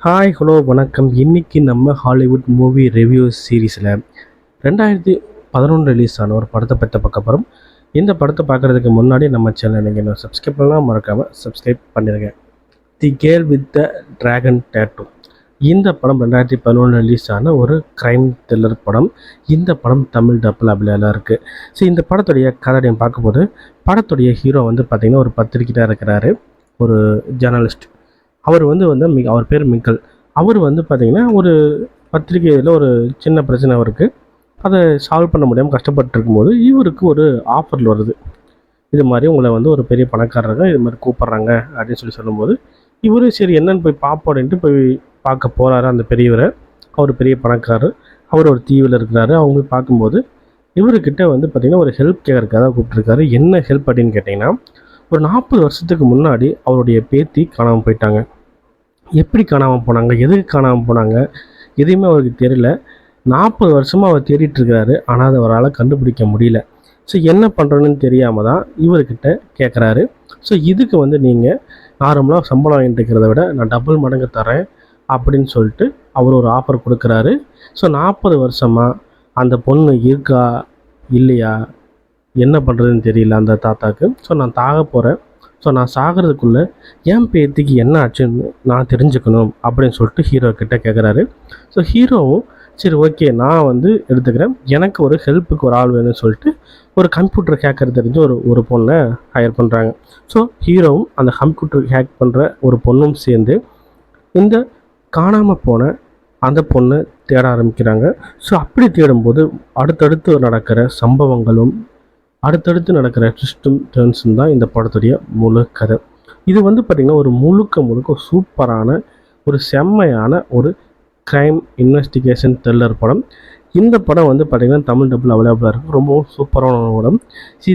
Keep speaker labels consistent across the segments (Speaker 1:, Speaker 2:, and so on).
Speaker 1: Hi hello வணக்கம். இன்றைக்கி நம்ம ஹாலிவுட் மூவி ரிவ்யூ சீரீஸில் 2011 ரிலீஸ் ஆன ஒரு படத்தை பற்றி பார்க்க போகிறோம். இந்த படத்தை பார்க்குறதுக்கு முன்னாடி நம்ம சேனல் நீங்கள் இன்னும் சப்ஸ்கிரைப் பண்ணலாம், மறக்காமல் சப்ஸ்கிரைப் பண்ணிடுங்க. The girl with the dragon tattoo. இந்த படம் 2011 ரிலீஸ் ஆன ஒரு க்ரைம் த்ரில்லர் படம். இந்த படம் தமிழ் டப்பில் அவைலபிளாக இருக்குது. ஸோ இந்த படத்துடைய கதையை பார்க்கும்போது படத்துடைய ஹீரோ வந்து பார்த்திங்கன்னா ஒரு பத்திரிக்கையாக இருக்கிறாரு, ஒரு ஜேர்னலிஸ்ட். அவர் அவர் பேர் மிக்கல். அவர் பார்த்திங்கன்னா ஒரு பத்திரிகையில் ஒரு சின்ன பிரச்சனை அவருக்கு, அதை சால்வ் பண்ண முடியாமல் கஷ்டப்பட்டு இருக்கும்போது இவருக்கு ஒரு ஆஃபர் வருது. இது மாதிரி உங்களை ஒரு பெரிய பணக்காரங்க இது மாதிரி கூப்பிட்றாங்க அப்படின்னு சொல்லும்போது இவர் சரி என்னன்னு போய் பார்ப்போம் அப்படின்ட்டு போய் பார்க்க போகிறாரு அந்த பெரியவரை. அவர் பெரிய பணக்காரர், அவர் ஒரு தீவில் இருக்கிறாரு. அவங்க போய் பார்க்கும்போது இவர்கிட்ட பார்த்திங்கன்னா ஒரு ஹெல்ப் கேட்கறதுக்காக கூப்பிட்ருக்காரு. என்ன ஹெல்ப் அப்படின்னு கேட்டிங்கன்னா, ஒரு 40 வருஷத்துக்கு முன்னாடி அவருடைய பேத்தி காணாமல் போயிட்டாங்க. எப்படி காணாமல் போனாங்க, எதுக்கு காணாமல் போனாங்க, எதுவுமே அவருக்கு தெரியல. 40 வருஷமாக அவர் தேடிட்டுருக்கிறாரு, ஆனால் அதை அவரால் கண்டுபிடிக்க முடியல. ஸோ என்ன பண்ணுறோன்னு தெரியாமல் தான் இவர்கிட்ட கேட்குறாரு. ஸோ இதுக்கு நீங்கள் நார்மலாக சம்பளம் வாங்கிட்டு இருக்கிறத விட நான் டபுள் மடங்கு தரேன் அப்படின்னு சொல்லிட்டு அவர் ஒரு ஆஃபர் கொடுக்குறாரு. ஸோ 40 வருஷமாக அந்த பொண்ணு இருக்கா இல்லையா, என்ன பண்ணுறதுன்னு தெரியல அந்த தாத்தாக்கு. ஸோ நான் தாக போகிறேன், ஸோ நான் சாகிறதுக்குள்ளே என் பேத்திக்கு என்ன ஆச்சுன்னு நான் தெரிஞ்சுக்கணும் அப்படின்னு சொல்லிட்டு ஹீரோ கிட்டே கேட்குறாரு. ஸோ ஹீரோவும் சரி ஓகே நான் எடுத்துக்கிறேன், எனக்கு ஒரு ஹெல்ப்புக்கு ஒரு ஆள் வேணும்னு சொல்லிட்டு ஒரு கம்ப்யூட்டர் ஹேக்கர் தெரிஞ்ச ஒரு பொண்ணை ஹையர் பண்ணுறாங்க. ஸோ ஹீரோவும் அந்த கம்ப்யூட்டர் ஹேக் பண்ணுற ஒரு பொண்ணும் சேர்ந்து இந்த காணாமல் போன அந்த பொண்ணை தேட ஆரம்பிக்கிறாங்க. ஸோ அப்படி தேடும்போது அடுத்தடுத்து நடக்கிற சம்பவங்களும் அடுத்தடுத்து நடக்கிற ட்விஸ்ட்டும் டர்ன்ஸும் தான் இந்த படத்துடைய முழு கதை. இது பார்த்திங்கன்னா ஒரு முழுக்க சூப்பரான ஒரு செம்மையான ஒரு க்ரைம் இன்வெஸ்டிகேஷன் த்ரில்லர் படம். இந்த படம் பார்த்திங்கன்னா தமிழ் டப்பில் அவைலபிளாக இருக்குது. ரொம்பவும் சூப்பரான படம்.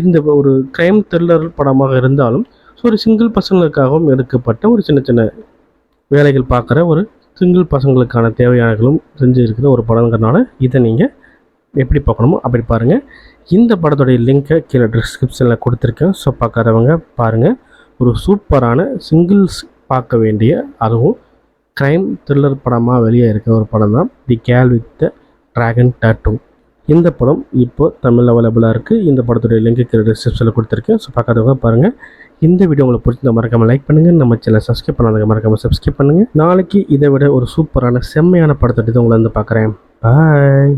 Speaker 1: இந்த ஒரு க்ரைம் த்ரில்லர் படமாக இருந்தாலும் ஒரு சிங்கிள் பசங்களுக்காகவும் எடுக்கப்பட்ட ஒரு சின்ன சின்ன வேலைகள் பார்க்குற ஒரு சிங்கிள் பசங்களுக்கான தேவையானங்களும் செஞ்சு இருக்கிற ஒரு படங்கிறதுனால இதை நீங்கள் எப்படி பார்க்கணுமோ அப்படி பாருங்கள். இந்த படத்துடைய லிங்க்கை கீழே டிஸ்கிரிப்ஷனில் கொடுத்துருக்கேன். ஸோ பார்க்காதவங்க பாருங்கள். ஒரு சூப்பரான சிங்கிள்ஸ் பார்க்க வேண்டிய, அதுவும் க்ரைம் த்ரில்லர் படமாக வெளியே இருக்கிற ஒரு படம் தான் the girl with the dragon tattoo. இந்த படம் இப்போது தமிழில் அவைலபிளாக இருக்குது. இந்த படத்துடைய லிங்க்கு கீழே டிஸ்கிரிப்ஷனில் கொடுத்துருக்கேன். ஸோ பார்க்காதவங்க பாருங்கள். இந்த வீடியோ உங்களுக்கு பிடிச்சிருந்தா மறக்காமல் லைக் பண்ணுங்கள். நம்ம சேனல் சப்ஸ்கிரைப் பண்ணாதவங்க மறக்காமல் சப்ஸ்கிரைப் பண்ணுங்கள். நாளைக்கு இதை விட ஒரு சூப்பரான செம்மையான படத்தை உங்களை பார்க்குறேன். பாய்.